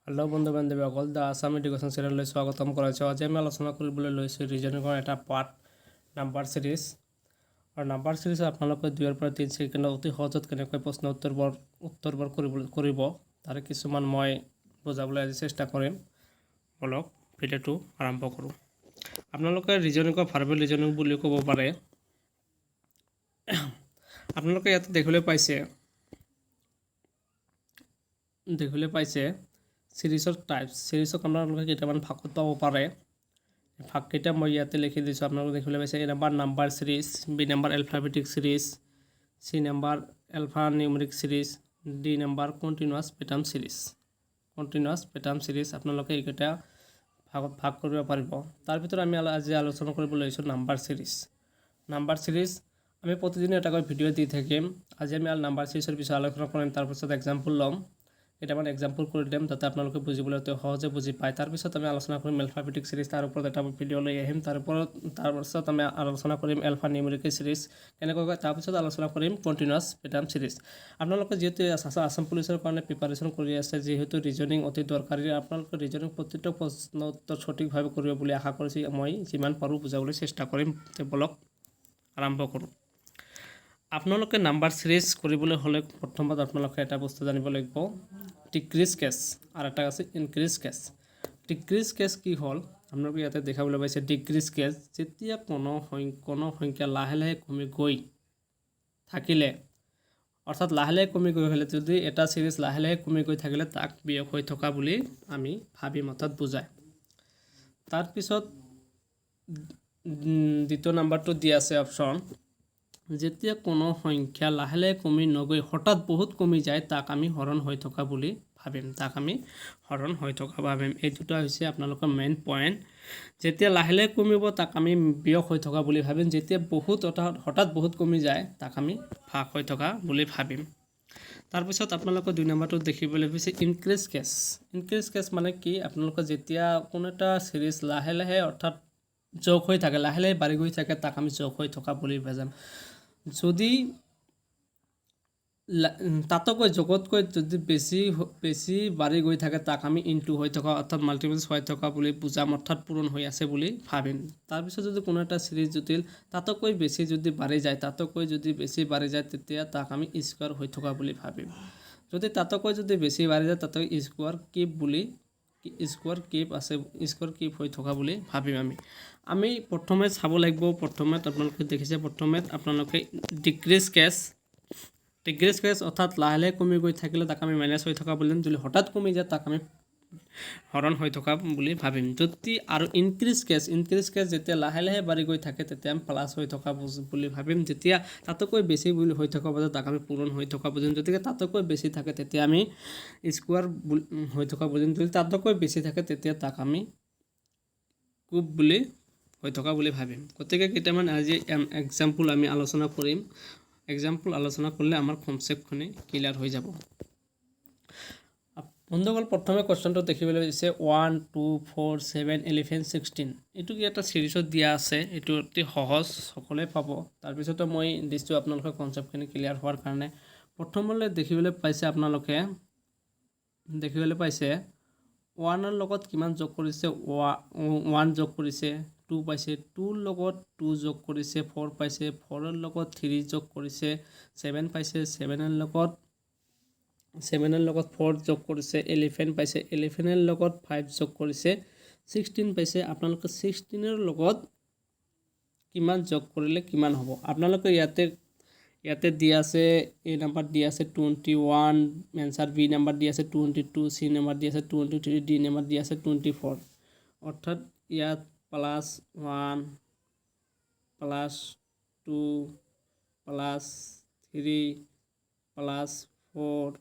Hello' বন্ধু বান্ধৱীসকল, the Assam education চেনেললৈ স্বাগতম কৰাইছোঁ। আজি আমি আলোচনা কৰিবলৈ লৈছোঁ ৰিজনিঙৰ এটা পাৰ্ট নাম্বাৰ ছিৰিজ। আৰু নাম্বাৰ ছিৰিজ আপোনালোকে 2 পৰা 3 ছেকেণ্ডত অতি সহজত কেনেকৈ প্ৰশ্ন উত্তৰবোৰ কৰিব তাৰে কিছুমান মই বুজাবলৈ আজি চেষ্টা কৰিম। বলক ভিডিঅ'টো আৰম্ভ কৰোঁ। আপোনালোকে ৰিজনিঙক ভাৰ্বেল ৰিজনিং বুলি ক'ব পাৰে। আপোনালোকে ইয়াতে দেখিবলৈ পাইছে ছিৰিজৰ টাইপছ। ছিৰিজক আপোনালোকে কেইটামান ভাগত পাব পাৰে। ভাগকেইটা মই ইয়াতে লিখি দিছোঁ। আপোনালোকে দেখিবলৈ পাইছে A number series, B number alphabetic series, C number alphanumeric series, D number continuous pattern series. আপোনালোকে এইকেইটা ভাগত ভাগ কৰিব পাৰিব। তাৰ ভিতৰত আমি আজি আলোচনা কৰিব লৈছোঁ নাম্বাৰ ছিৰিজ। আমি প্ৰতিদিনে এটাকৈ ভিডিঅ' দি থাকিম। আজি আমি নাম্বাৰ ছিৰিজৰ বিষয়ে আলোচনা কৰিম। তাৰপিছত এক্সাম্পল ল'ম, কেইটামান এক্সাম্পল কৰি দিম যাতে আপোনালোকে বুজিবলৈ অতি সহজে বুজি পায়। তাৰপিছত আমি আলোচনা কৰিম এলফাবেটিক ছিৰিজ, তাৰ ওপৰত এটা ভিডিঅ' লৈ আহিম। তাৰপিছত আমি আলোচনা কৰিম এলফা নিউমেৰিক ছিৰিজ কেনেকৈ কয়। তাৰপিছত আলোচনা কৰিম কণ্টিনিউৱাছ পেটাৰ্ণ ছিৰিজ। আপোনালোকে যিহেতু আছাম পুলিচৰ কাৰণে প্ৰিপাৰেশ্যন কৰি আছে, যিহেতু ৰিজনিং অতি দৰকাৰী, আপোনালোকে ৰিজনিং প্ৰতিটো প্ৰশ্ন উত্তৰ সঠিকভাৱে কৰিব বুলি আশা কৰিছোঁ। মই যিমান পাৰোঁ বুজাবলৈ চেষ্টা কৰিম। বলক আৰম্ভ কৰোঁ। আপোনালোকে নাম্বাৰ ছিৰিজ কৰিবলৈ হ'লে প্ৰথমত আপোনালোকে এটা বস্তু জানিব লাগিব, ডিক্ৰিজ কেছ আৰু এটা আছে ইনক্ৰিজ কেছ। ডিক্ৰিজ কেছ কি হ'ল, আপোনালোকে ইয়াতে দেখাবলৈ পাইছে ডিক্ৰিজ কেছ। যেতিয়া কোনো সংখ্যা লাহে লাহে কমি গৈ থাকিলে, অৰ্থাৎ লাহে লাহে কমি গৈ হ'লে, যদি এটা ছিৰিজ লাহে লাহে কমি গৈ থাকিলে তাক বিয়োগ হৈ থকা বুলি আমি ভাবিম, অৰ্থাৎ বুজায়। তাৰপিছত দ্বিতীয় নাম্বাৰটো দি আছে অপশ্যন, যেতিয়া কোনো সংখ্যা লাহে লাহে কমি নগৈ হঠাৎ বহুত কমি যায় তাক আমি হৰণ হৈ থকা বুলি ভাবিম। এই দুটা হৈছে আপোনালোকৰ মেইন পইণ্ট। যেতিয়া লাহে লাহে কমিব তাক আমি বিয়োগ হৈ থকা বুলি ভাবিম। যেতিয়া হঠাৎ বহুত কমি যায় তাক আমি ভাগ হৈ থকা বুলি ভাবিম। তাৰপিছত আপোনালোকে 2 নম্বৰটো দেখিবলৈ পাইছে ইনক্ৰিজ কেছ। ইনক্ৰিজ কেছ মানে কি, আপোনালোকে যেতিয়া কোনো এটা ছিৰিজ লাহে লাহে অৰ্থাৎ যোগ হৈ থাকে, লাহে লাহে বাঢ়ি গৈ থাকে তাক আমি যোগ হৈ থকা বুলি বুজাম। যদি তাতকৈ যোগতকৈ যদি বেছি বাঢ়ি গৈ থাকে তাক আমি ইনটু হৈ থকা অৰ্থাৎ মাল্টিপলছ হৈ থকা বুলি বুজাম, অৰ্থাৎ পূৰণ হৈ আছে বুলি ভাবিম। তাৰপিছত যদি কোনো এটা ছিৰিজ যদি তাতকৈ বেছি যদি বাঢ়ি যায় তেতিয়া তাক আমি স্কোৱাৰ হৈ থকা বুলি ভাবিম। যদি তাতকৈ বেছি বাঢ়ি যায় তাতকৈ স্কোৱাৰ কিপ হৈ থকা বুলি ভাবিম। আমি প্ৰথমে চাব লাগিব, আপোনালোকে দেখিছে আপোনালোকে ডিক্ৰিজ কেছ অৰ্থাৎ লাহে লাহে কমি গৈ থাকিলে তাক আমি মাইনাছ হৈ থকা বুলি ভাবিম। যদি হঠাৎ কমি যায় তাক আমি হৰণ হৈ থকা বুলি ভাবিম। আৰু ইনক্ৰিজ কেছ যেতিয়া লাহে লাহে বাঢ়ি গৈ থাকে তেতিয়া আমি প্লাছ হৈ থকা বুলি ভাবিম। যেতিয়া তাতকৈ বেছি বুলি হৈ থকা বুজায় তাক আমি পূৰণ হৈ থকা বুজিম। গতিকে তাতকৈ বেছি থাকে তেতিয়া আমি স্কোৱাৰ হৈ থকা বুজিম। যদি তাতকৈ বেছি থাকে তেতিয়া তাক আমি কিউব বুলি হৈ থকা বুলি ভাবিম। গতিকে কেইটামান আজি এক্সাম্পল আমি আলোচনা কৰিম। আলোচনা কৰিলে আমাৰ কনচেপ্টখিনি ক্লিয়াৰ হৈ যাব। বন্ধুসকল, প্ৰথমে কুৱেশ্যনটো দেখিবলৈ দিছে 1, 2, 4, 7, 11, 16। এইটো এটা ছিৰিজত দিয়া আছে, এইটো অতি সহজ, সকলোৱে পাব। তাৰপিছতো মই দিছোঁ আপোনালোকৰ কনচেপ্টখিনি ক্লিয়াৰ হোৱাৰ কাৰণে। প্ৰথমলৈ দেখিবলৈ পাইছে 1ৰ লগত কিমান যোগ কৰিছে, 1 যোগ কৰিছে। 2 পাইছে, 2ৰ লগত 2 যোগ কৰিছে। 4 পাইছে, 4ৰ লগত 3 যোগ কৰিছে। 7 পাইছে, 7ৰ লগত 4 যোগ কৰিছে। 11 পাইছে, 11ৰ লগত 5 যোগ কৰিছে। 16 পাইছে, আপোনালোকে 16ৰ লগত কিমান যোগ কৰিলে কিমান হ'ব। আপোনালোকে ইয়াতে দি আছে, A নাম্বাৰ দি আছে 21, এনচাৰ B নাম্বাৰ দি আছে 22, C নাম্বাৰ দি আছে 23, D নাম্বাৰ দি আছে 24। অৰ্থাৎ ইয়াত +1 +2 +3 +4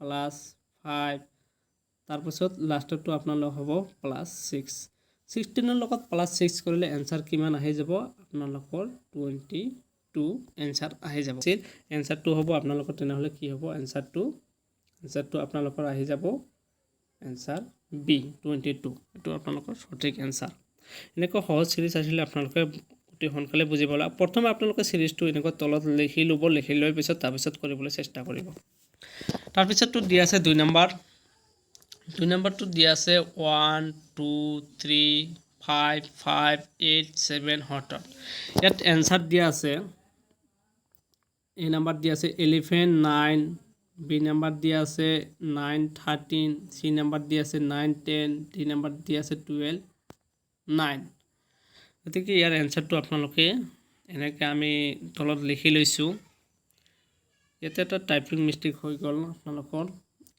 +5, তাৰপিছত লাষ্টটো আপোনালোক হ'ব +6। 16ৰ লগত +6 কৰিলে এনচাৰ কিমান আহি যাব, আপোনালোকৰ 22 এনচাৰ আহি যাব। এনচাৰটো হ'ব আপোনালোকৰ তেনেহ'লে কি হ'ব, এনচাৰটো আপোনালোকৰ আহি যাব এনচাৰ B 22। এইটো আপোনালোকৰ সঠিক এনচাৰ। এনেকুৱা সহজ ছিৰিজ আহিলে আপোনালোকে অতি সোনকালে বুজিব লাগে। প্ৰথমে আপোনালোকে ছিৰিজটো এনেকুৱা তলত লিখি লৈ তাৰপিছত কৰিবলৈ চেষ্টা কৰিব। তাৰপিছততো দি আছে 2 নম্বৰ 2 নম্বৰটো দিয়া আছে 1 2 3 5 5 8 7 হঠাৎ ইয়াত এনসার দিয়া আছে এ নাম্বার দিয়া আছে 11 9 বি নাম্বার দিয়া আছে 9 13 সি নাম্বার দিয়া আছে 9 10 ডি নাম্বার দিয়া আছে 12 9 গতিকে ইয়াৰ এনসারটো আপোনালোকে এনেকৈ আমি তলত লিখি লৈছোঁ ইয়াতে এটা টাইপিং মিষ্টেক হৈ গ'ল আপোনালোকৰ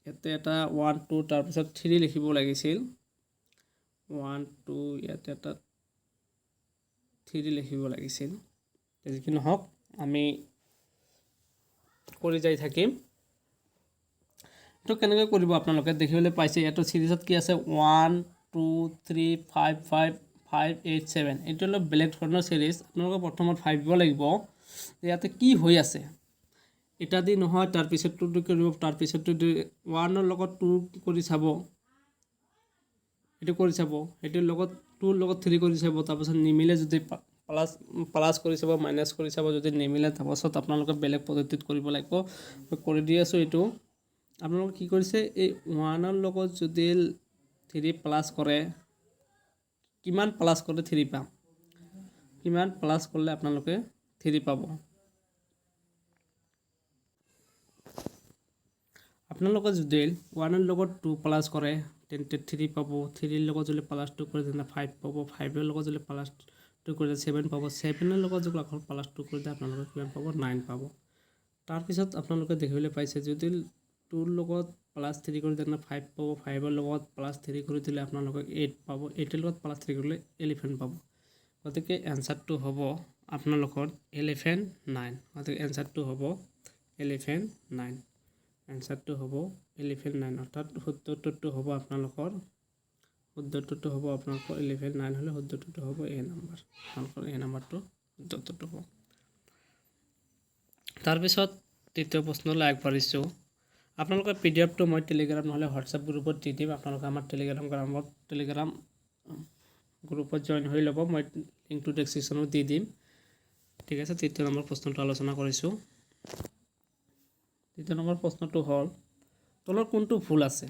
ইয়াতে এটা 1 2 তাৰপিছত 3 লিখিব লাগিছিল 1 2 ইয়াতে এটা 3 লিখিব লাগিছিল যি নহওক আমি কৰি যাই থাকিম তো কেনেকৈ কৰিব আপোনালোকে দেখিবলৈ পাইছে ইয়াতো সিৰিজত কি আছে 1 2 3 5 5 5 8 7 এইটো অলপ বেলেগ ধৰণৰ সিৰিজ আপোনালোকে প্ৰথমত ভাবিব লাগিব ইয়াতে কি হৈ আছে এটা দি নহয় তাৰ পিছত 2 কৰিব তাৰ পিছত 1 ৰ লগত 2 কৰি চাব এটো কৰি চাব এটোৰ লগত 2 ৰ লগত 3 কৰি চাব তাৰ পিছত নিমিলে যদি প্লাস কৰি চাব মাইনাস কৰি চাব যদি নিমিলে তাৰ পাছত আপোনালোকে বেলেগ পদ্ধতিত কৰিব লাগিব কৰি দি আছো এটো আপোনালোকে কি কৰিছে এই 1 ৰ লগত যদি 3 প্লাস কৰে কিমান প্লাস কৰিলে 3 পাম কিমান প্লাস কৰিলে আপোনালোকে 3 পাব আপোনালোকে যদি 1 ৰ লগত 2 প্লাস কৰে তেন্তে 3 পাব 3 ৰ লগত যদি প্লাস 2 কৰে তেন্তে 5 পাব 5 ৰ লগত যদি প্লাস 2 কৰে 7 পাব 7 ৰ লগত যদি আকৌ প্লাস 2 কৰে আপোনালোকে কিমান পাব 9 পাব তাৰ পিছত আপোনালোকে দেখিবলৈ পাইছে যদি 2 ৰ লগত প্লাস 3 কৰি তেন্তে 5 পাব 5 ৰ লগত প্লাস 3 কৰি দিলে আপোনালোকে 8 পাব 8 ৰ লগত প্লাস 3 কৰিলে 11 পাব গতিকে এনসাৰটো হ'ব আপোনালোকৰ 11 9 গতিকে এনসাৰটো হ'ব 11 9 এনসাৰটো হ'ব 11 9 অৰ্থাৎ শুদ্ধটো হ'ব আপোনালোকৰ 11 9 হলে শুদ্ধটো হ'ব এ নাম্বাৰ আপোনালোকৰ এ নাম্বাৰটো শুদ্ধটো হ'ব তাৰ পিছত তৃতীয় প্ৰশ্নলৈ আগবাঢ়িছোঁ আপোনালোকৰ পিডিএফটো মই টেলিগ্ৰাম নহলে হোৱাটসঅ্যাপ গ্ৰুপত দি দিম আপোনালোকে আমাৰ টেলিগ্ৰাম গ্ৰুপত জয়েন হৈ ল'ব মই লিংকটো ডেসক্ৰিপচনত দি দিম ঠিক আছে তৃতীয় নম্বৰ প্ৰশ্নটো আলোচনা কৰিছোঁ তৃতীয় নম্বৰ প্ৰশ্নটো হ'ল তলৰ কোনটো ভুল আছে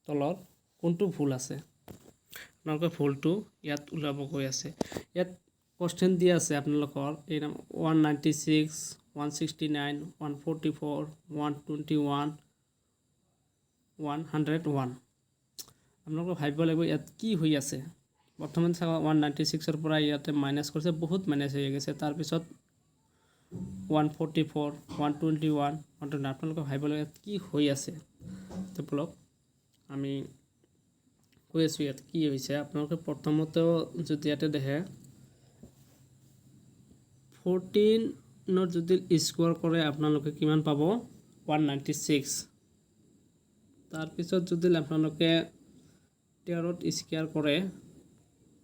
তলৰ কোনটো ভুল আছে আপোনালোকে ভুলটো ইয়াত উলাব গৈ আছে ইয়াত কোশ্চেন দিয়া আছে আপোনালোকৰ এই 196 169 144 121 101 আপোনালোকে ভাবিব লাগিব ইয়াত কি হৈ আছে প্ৰথমে চাওক 196 ৰ পৰা ইয়াতে মাইনাস কৰিছে বহুত মাইনাস হৈ গৈছে তাৰ পিছত 144 121 129 আপোনালোকে ভাবিব লাগিব কি হৈ আছে তো ব্লক আমি কৈ আছো ইয়াত কি হৈছে আপোনালোকে প্ৰথমতে যদি ইয়াতে দেখে 14 নৰ যদি স্কোয়াৰ কৰে আপোনালোকে কিমান পাব 196 তাৰ পিছত যদি আপোনালোকে 13 ত স্কয়াৰ কৰে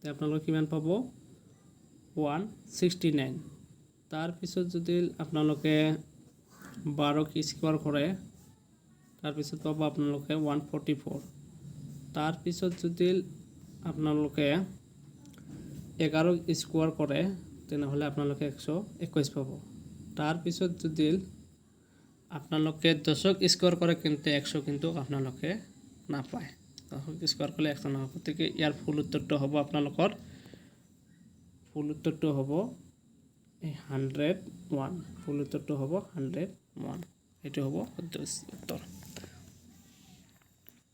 তে আপোনালোকে কিমান পাব 169 তাৰ পিছত যদি আপোনালোকে 12 ক স্কয়াৰ কৰে তাৰ পিছত পাব আপোনালোকে 144 তাৰ পিছত যদি আপোনালোকে 11 ক স্কয়াৰ কৰে তেনেহলে আপোনালোকে 121 পাব তাৰ পিছত যদি আপোনালোকে 10 ক স্কয়াৰ কৰে কিন্তু 100 কিন্তু আপোনালোকে নাপায় 10 ক স্কয়াৰ কৰিলে 100 নাপাব গতিকে ইয়াৰ ফুল উত্তৰটো হ'ব আপোনালোকৰ ফুল উত্তৰটো হ'ব 101 ফুল উত্তৰটো হ'ব 101 এটো হ'ব শুদ্ধ উত্তৰ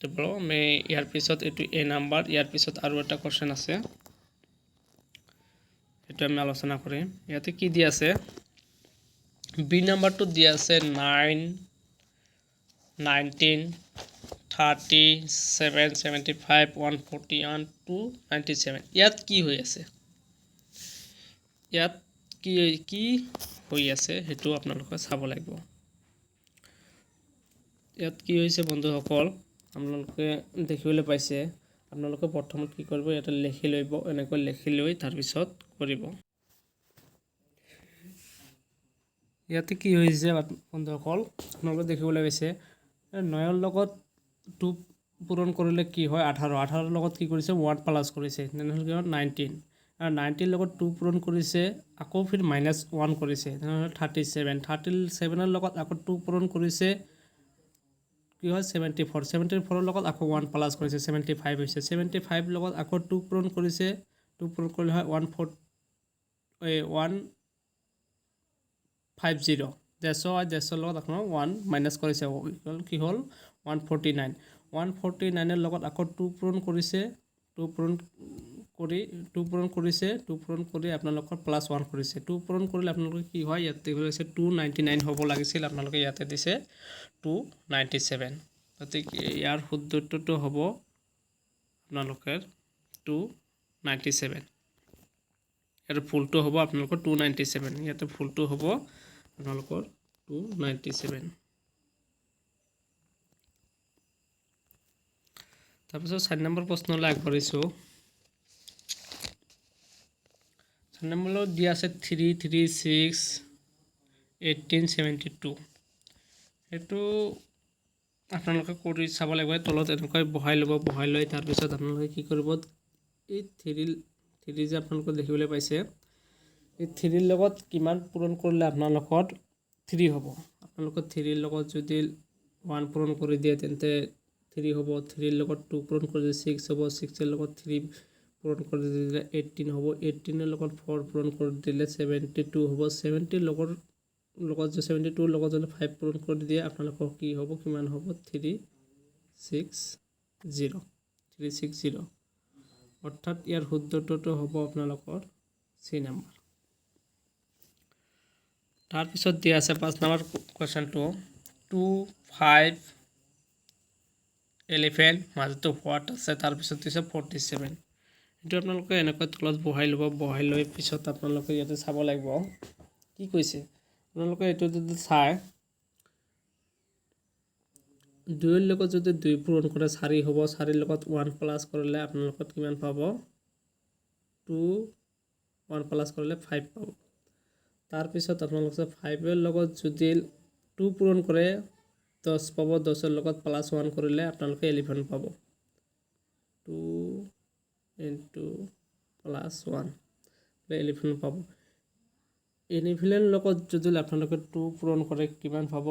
তো বলো আমি ইয়াৰ পিছত এটো এ নাম্বাৰ ইয়াৰ পিছত আৰু এটা কোশ্চেন আছে এটা আমি আলোচনা কৰিম ইয়াতে কি দিয়া আছে বি নাম্বাৰটো দিয়া আছে 9 19 30 7 75 141 297 ইয়াত কি হৈ আছে ইয়াত কি হৈ আছে হেতু আপোনালোকে চাব লাগিব ইয়াত কি হৈছে বন্ধুসকল আপোনালোকে দেখিবলৈ পাইছে আপোনালোকে প্ৰথমত কি কৰিব এটা লিখি লইব এনেকৈ লিখি লৈ তাৰ পিছত কৰিব ইয়াতে কি হৈছে বন্ধুসকল আপোনালোকে দেখিবলৈ পাইছে 9 ৰ লগত 2 পূৰণ কৰিলে কি হয় 18 18 ৰ লগত কি কৰিছে 1 প্লাস কৰিছে তেনেহলে কি হয় 19 আৰু 19 ৰ লগত 2 পূৰণ কৰিছে আকৌ ফিৰ -1 কৰিছে তেনেহলে 37 37 ৰ লগত আকৌ 2 পূৰণ কৰিছে কি হয় 74 74 লগত আকৌ 1 প্লাছ কৰিছে 75 হৈছে 75 লগত আকৌ 2 পূৰণ কৰিছে 2 পূৰণ কৰিলে হয় 150 দেশৰ লগত আপোনাৰ 1 মাইনাছ কৰিছে কি হ'ল 149 149 লগত আকৌ 2 পূৰণ কৰিছে 2 পূৰণ কৰি আপোনালোকৰ প্লাছ 1 কৰিছে 2 পূৰণ কৰিলে আপোনালোকে কি হয় ইয়াতে হৈছে 299 হ'ব লাগিছিল আপোনালোকে ইয়াতে দিছে 297 গতিকে ইয়াৰ শুদ্ধটো হ'ব আপোনালোকৰ 297 ইয়াতে ফুলটো হ'ব আপোনালোকৰ 297 ইয়াতে ফুলটো হ'ব আপোনালোকৰ 297 তাৰপিছত 4 নম্বৰ প্ৰশ্নলৈ আগবাঢ়িছোঁ 4 নম্বৰত দিয়া আছে 336 1872 সেইটো আপোনালোকে কৰি চাব লাগিব তলত এনেকৈ বহাই ল'ব বহাই লৈ তাৰপিছত আপোনালোকে কি কৰিব এই 3 যে আপোনালোকে দেখিবলৈ পাইছে এই 3 লগত কিমান পূৰণ কৰিলে আপোনালোকৰ 3 হ'ব আপোনালোকৰ 3 লগত যদি 1 পূৰণ কৰি দিয়ে তেন্তে 3 হ'ব 3 লগত 2 পূৰণ কৰিলে 6 হ'ব 6 লগত 3 পূৰণ কৰি দিলে 18 হ'ব 18 লগত 4 পূৰণ কৰি দিলে 72 হ'ব 70 লগত যে 72 লগত যদি 5 পূৰণ কৰি দিয়ে আপোনালোকৰ কি হ'ব কিমান হ'ব 360 অৰ্থাৎ ইয়াৰ শুদ্ধটো হ'ব আপোনালোকৰ C নম্বৰ তাৰপিছত দিয়া আছে 5 নম্বৰ কোৱেশ্চনটো 2 5 11 মাজতো হোৱাট আছে তাৰপিছত দিছে 47 এইটো আপোনালোকে এনেকৈ তলত বহাই ল'ব বহাই লৈ পিছত আপোনালোকে ইয়াতে চাব লাগিব কি কৈছে আপোনালোকে এইটো যদি চায় 2 ৰ লগত যদি 2 পূৰণ কৰে 4 হ'ব 4 লগত 1 প্লাছ কৰিলে আপোনালোকে কিমান পাব 2 1 প্লাছ কৰিলে 5 পাব তাৰপিছত আপোনালোকে 5 ৰ লগত যদি 2 পূৰণ কৰে 10 পাব 10 ৰ লগত প্লাছ 1 কৰিলে আপোনালোকে 11 পাব 2 into plus 1 11 পাব 11 লগত যদি আপোনালোকে 2 পূৰণ কৰে কিমান পাব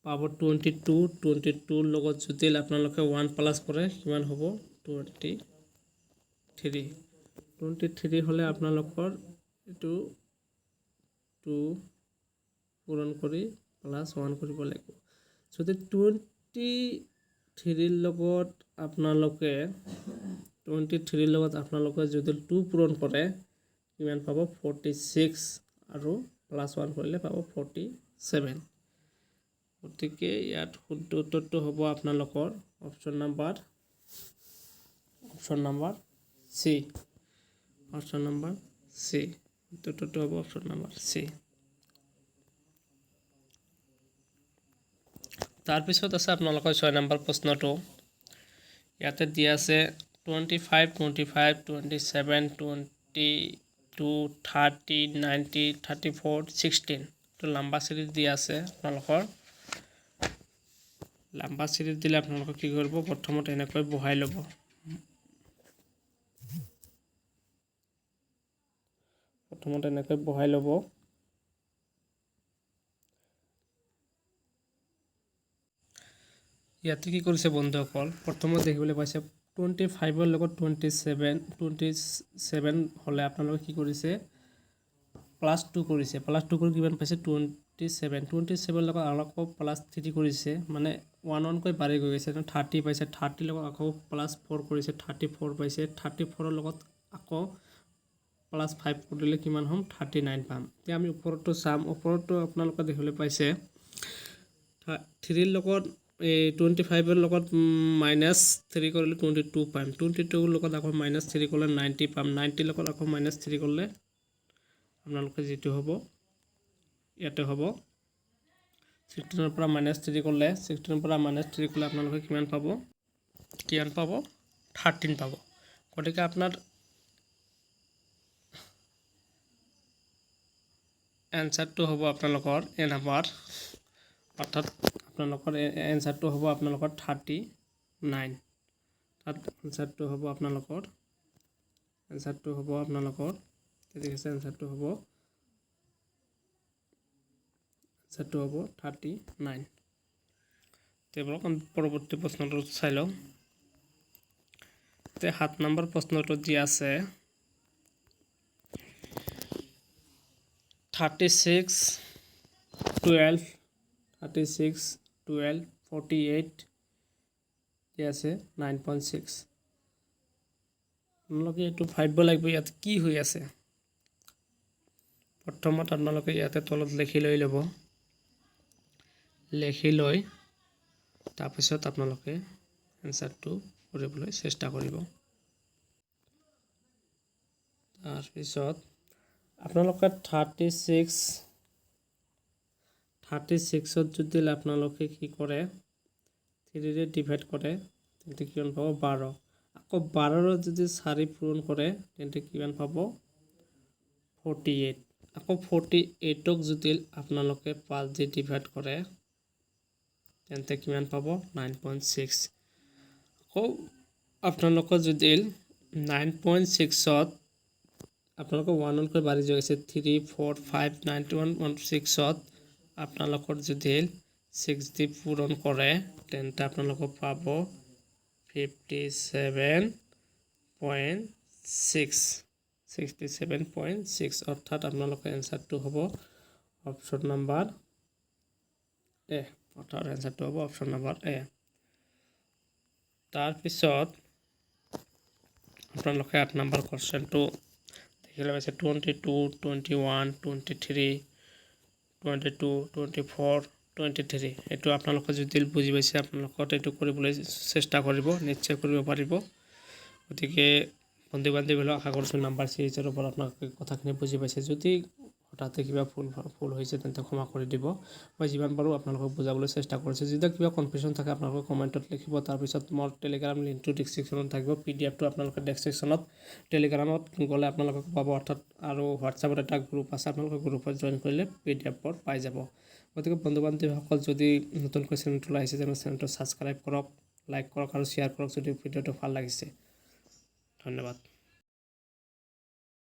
22 লগত যদি আপোনালোকে 1 প্লাছ কৰে কিমান হ'ব 23 হলে আপোনালোকৰ এটো 2 পূৰণ কৰি প্লাছ 1 কৰিব লাগিব যদি 23 লগত আপোনালোকে 23 যদি 2 পূৰণ কৰে কিমান পাব 46 আৰু প্লাছ 1 কৰিলে পাব 47 গতিকে ইয়াত শুদ্ধ উত্তৰটো হ'ব আপোনালোকৰ অপচন নাম্বাৰ C উত্তৰটো হ'ব অপচন নাম্বাৰ C তাৰপিছত আছে আপোনালোকৰ 6 নম্বৰ প্ৰশ্নটো ইয়াতে দিয়া আছে 25 27 22 30 90 34 16 তো লম্বা সিরিজ দিয়া আছে আপোনালোকৰ লম্বা সিৰিজ দিলে আপোনালোকে কি কৰিব প্ৰথমতে এনেকৈ বহাই ল'ব ইয়াতে কি কৰিছে বন্ধুসকল প্ৰথমতে দেখিবলৈ পাইছে 25 ৰ লগত 27 হলে আপোনালোকে কি কৰিছে প্লাস 2 কৰিছে প্লাস 2 কৰি কিমান পাইছে 27 লগত আকৌ প্লাস 3 কৰিছে মানে 1 কৈ বাঢ়ি গৈ গৈছে 30 পাইছে 30 লগত আকৌ প্লাস 4 কৰিছে 34 পাইছে 34 ৰ লগত আকৌ প্লাস 5 কৰিলে কিমান হ'ম 39 পাম এতিয়া আমি ওপৰটো চাম ওপৰটো আপোনালোকে দেখিবলৈ পাইছে 3 ৰ লগত 25 ৰ লগত -3 কৰিলে 22 পাম 22 ৰ লগত আকৌ -3 কৰিলে 90 পাম 90 লগত আকৌ -3 কৰিলে আপোনালোকে যেটো হ'ব ইয়াতে হ'ব 16 ৰ পৰা -3 কৰিলে 16 ৰ পৰা -3 কৰিলে আপোনালোকে কিমান পাব 13 পাব গতিকে আপোনাৰ এনসাৰটো হ'ব আপোনালোকৰ এ নম্বৰ অৰ্থাৎ আপোনালোকৰ এনসাৰটো হ'ব আপোনালোকৰ 39 তাত এনসাৰটো হ'ব আপোনালোকৰ ঠিক আছে এনসাৰটো হ'ব এনচাৰটো হ'ব 39। তেওঁলোক আমি পৰৱৰ্তী প্ৰশ্নটো চাই লওঁ। 7 নম্বৰ প্ৰশ্নটো যি আছে 36 12 48 যি আছে 9.6। আপোনালোকে এইটো ভাবিব লাগিব ইয়াত কি হৈ আছে। প্ৰথমত আপোনালোকে ইয়াতে তলত লিখি লৈ ল'ব, লিখি লৈ তাৰপিছত আপোনালোকে এনচাৰটো কৰিবলৈ চেষ্টা কৰিব। তাৰপিছত আপোনালোকে 36ত যদি আপোনালোকে কি কৰে 3ৰে ডিভাইড কৰে তেন্তে কিমান পাব 12। আকৌ 12ৰ যদি 4 পূৰণ কৰে তেন্তে কিমান পাব 48। আকৌ 48ক যদি আপোনালোকে 5 দি ডিভাইড কৰে তেন্তে কিমান পাব 9.6। আকৌ আপোনালোকৰ যদি 9.6ত আপোনালোকৰ 1কৈ বাঢ়ি যোৱা আছে 3 4 5 9.6ত আপোনালোকৰ যদি 6 দি পূৰণ কৰে তেন্তে আপোনালোকক পাব 67.6 অৰ্থাৎ আপোনালোকৰ এনচাৰটো হ'ব অপশ্যন নাম্বাৰ এ। অৰ্থাৎ এনচাৰটো হ'ব অপশ্যন নাম্বাৰ এ। তাৰপিছত আপোনালোকে 8 নম্বৰ কুৱেশ্যনটো দেখিলে পাইছে 22 21 23 22 24 23। এইটো আপোনালোকে যদি বুজি পাইছে আপোনালোকক এইটো কৰিবলৈ চেষ্টা কৰিব, নিশ্চয় কৰিব পাৰিব। গতিকে বন্ধু বান্ধৱীবিলাক আশা কৰিছোঁ নাম্বাৰ চিৰিজৰ ওপৰত আপোনালোকে কথাখিনি বুজি পাইছে। যদি হঠাতে কিবা ভুল হৈছে তেন্তে ক্ষমা কৰি দিব। মই যিমান পাৰোঁ আপোনালোকক বুজাবলৈ চেষ্টা কৰিছোঁ। যদি কিবা কনফিউশ্যন থাকে আপোনালোকে কমেণ্টত লিখিব। তাৰপিছত মোৰ টেলিগ্ৰাম লিংকটো ডিছক্ৰিপশ্যনত থাকিব। PDF-টো আপোনালোকে ডেছক্ৰিপশ্যনত টেলিগ্ৰামত গ'লে আপোনালোকক পাব। অৰ্থাৎ আৰু হোৱাটছআপত এটা গ্ৰুপ আছে, আপোনালোকে গ্ৰুপত জইন কৰিলে PDF-বোৰ পাই যাব। গতিকে বন্ধু বান্ধৱীসকল যদি নতুনকৈ চেনেলটো আহিছে তেনে চেনেলটো ছাবস্ক্ৰাইব কৰক, লাইক কৰক আৰু শ্বেয়াৰ কৰক যদি ভিডিঅ'টো ভাল লাগিছে। ধন্যবাদ।